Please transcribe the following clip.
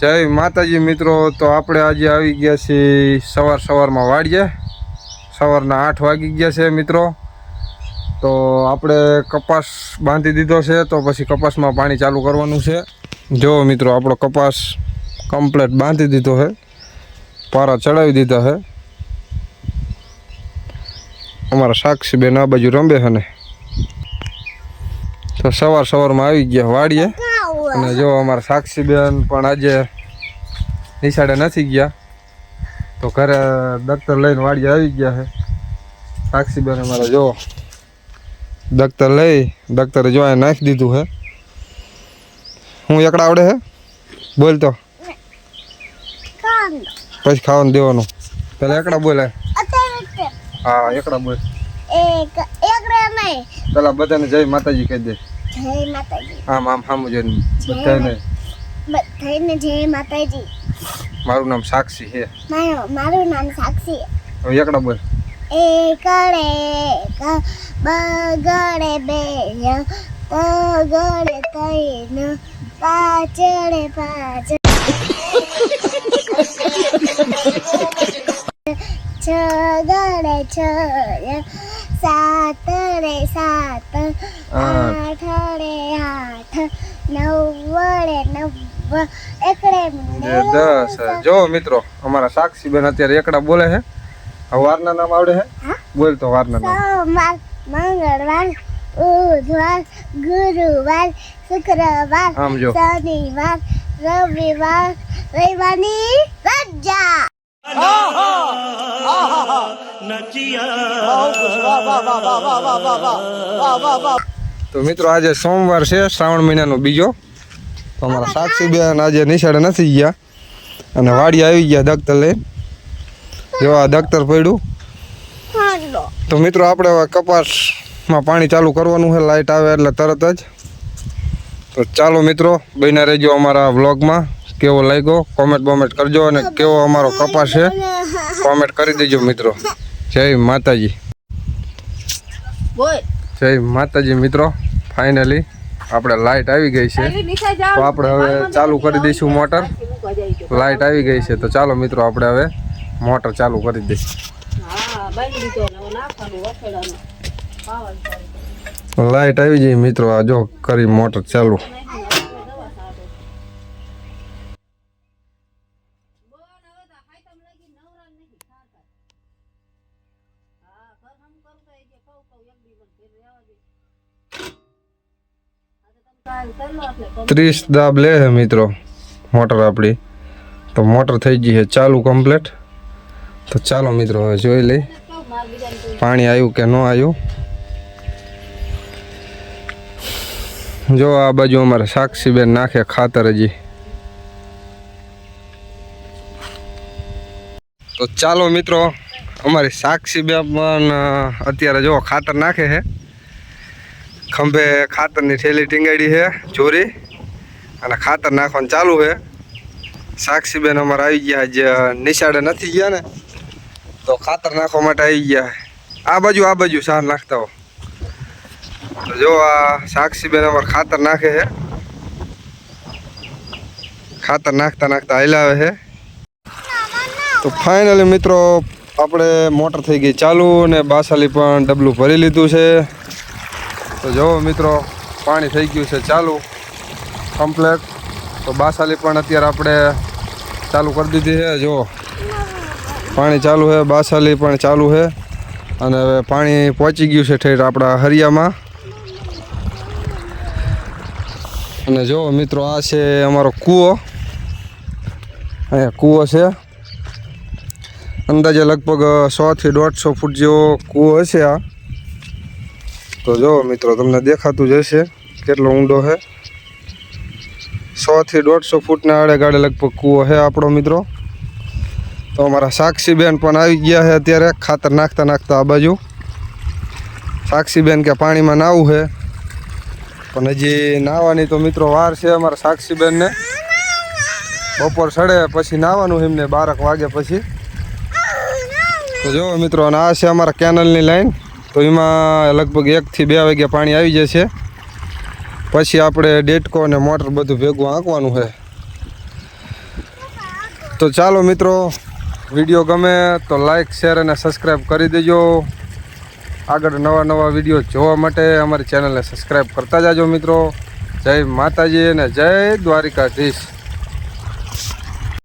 જય માતાજી મિત્રો। તો આપણે આજે આવી ગયા છીએ સવારમાં વાડીએ। સવારના 8 વાગી ગયા છે મિત્રો। તો આપણે કપાસ બાંધી દીધો છે, તો પછી કપાસમાં પાણી ચાલુ કરવાનું છે। જો મિત્રો આપણો કપાસ કમ્પ્લીટ બાંધી દીધો છે, પારા ચડાવી દીધા છે। અમારા સાક્ષી બેન આ બાજુ રમે છે ને, તો સવારમાં આવી ગયા વાડીએ। અને જો અમારા સાક્ષી બેન પણ આજે નિશાળે નથી ગયા, તો ઘરે દફતર લઈને વાડીએ આવી ગયા છે। સાક્ષી બેન અમારા જો દફતર લઈ દફતરે જો આ નાખી દીધું છે। હું એકડા આવડે છે બોલ તો, પછી ખાવાનું દેવાનું। પેલા એકડા બોલે, હા એકડા બોલ। પેલા બધાને જય માતાજી કહી દે। જય માતાજી। આમ સામું જઈને બધાને જય માતાજી। મારું નામ સાક્ષી છે। મારું નામ સાક્ષી। હવે એકડા બોલ। એકડે બગડે બે તગડે તૈન પાછળે પાછ છગડે છ સાતડે સાત આઠડે આઠ નવડે નવ એકડે 10। જો મિત્રો અમારા સાક્ષી બેન અત્યારે એકડા બોલે છે। હવે વારના નામ આવડે છે બોલ તો, વારના નામ। સોમવાર મંગળવાર બુધવાર ગુરુવાર શુક્રવાર આમ જો શનિવાર રવિવાર રવિવારની રજા। તો મિત્રો આજે સોમવાર છે, શ્રાવણ મહિનાનો બીજો। તો અમારા સાક્ષી બેન આજે નિશાળે નથી ગયા અને વાડી આવી ગયા દફતર લઈને। જો આ દફતર પડ્યું। તો મિત્રો આપણે હવે કપાસમાં પાણી ચાલુ કરવાનું છે, લાઇટ આવે એટલે તરત જ। તો ચાલો મિત્રો બન્યા રહેજો અમારા વ્લોગમાં। કેવો લાગ્યો કોમેન્ટ કરજો, અને કેવો અમારો કપાસ છે કોમેન્ટ કરી દેજો મિત્રો। જય માતાજી। જય માતાજી મિત્રો। ફાઇનલી આપણે લાઇટ આવી ગઈ છે, તો આપણે હવે ચાલુ કરી દઈશું મોટર। લાઇટ આવી ગઈ છે, તો ચાલો મિત્રો આપણે હવે મોટર ચાલુ કરી દઈશું। લાઇટ આવી ગઈ મિત્રો, આ જો કરી મોટર ચાલુ। ત્રીસ દાબ લે છે મિત્રો મોટર આપણી। તો મોટર થઈ ગઈ છે ચાલુ કમ્પ્લીટ। તો ચાલો મિત્રો હવે જોઈ લઈ પાણી આવ્યું કે ન આવ્યું। જો આ બાજુ અમારે સાક્ષી બેન નાખે ખાતર હજી। તો ચાલો મિત્રો અમારી સાક્ષી બેન પણ અત્યારે જો ખાતર નાખે છે। ખંભે ખાતરની થેલી ટીંગાડી છે ચોરી, અને ખાતર નાખવાનું ચાલુ છે। સાક્ષી બેન અમારે આવી ગયા, જે નિશાળે નથી ગયા ને, તો ખાતર નાખવા માટે આવી ગયા। આ બાજુ સાર નાખતા હો। તો જો આ સાક્ષી બેન અમારે ખાતર નાખે છે। ખાતર નાખતા હલાવે છે। તો ફાઇનલી મિત્રો આપણે મોટર થઈ ગઈ ચાલુ, અને બાસાલી પણ ડબલું ભરી લીધું છે। તો જો મિત્રો પાણી થઈ ગયું છે ચાલુ કમ્પ્લેટ। તો બાસાલી પણ અત્યારે આપણે ચાલુ કરી દીધી છે। જો પાણી ચાલુ છે, બાસાલી પણ ચાલુ છે, અને હવે પાણી પહોંચી ગયું છે ઠેઠ આપણા હરિયામાં। અને જો મિત્રો આ છે અમારો કૂવો। અહીંયા કૂવો છે, અંદાજે લગભગ 100 થી 150 ફૂટ જેવો કૂવો હશે આ। તો જો મિત્રો તમને દેખાતું જ હશે કેટલો ઊંડો છે। 100 થી 150 ફૂટના આડે લગભગ કૂવો છે આપણો મિત્રો। તો અમારા સાક્ષી બેન પણ આવી ગયા છે અત્યારે ખાતર નાખતા આ બાજુ। સાક્ષી બેન કે પાણીમાં નાવું છે, પણ હજી નાવાની તો મિત્રો વાર છે અમારા સાક્ષી બેનને। બપોર સડે પછી નાવાનું એમને 12 વાગે પછી। તો જો મિત્રો અને આ છે અમારા કેનલની લાઈન। તો એમાં લગભગ 1 થી 2 વાગ્યા પાણી આવી જશે, પછી આપણે ડેટકો અને મોટર બધું ભેગું આંકવાનું છે। તો ચાલો મિત્રો, વિડીયો ગમે તો લાઈક શેર અને સબસ્ક્રાઈબ કરી દેજો. આગળ નવા વિડીયો જોવા માટે અમારી ચેનલને સબસ્ક્રાઈબ કરતા જાજો મિત્રો. જય માતાજી અને જય દ્વારિકાધીશ.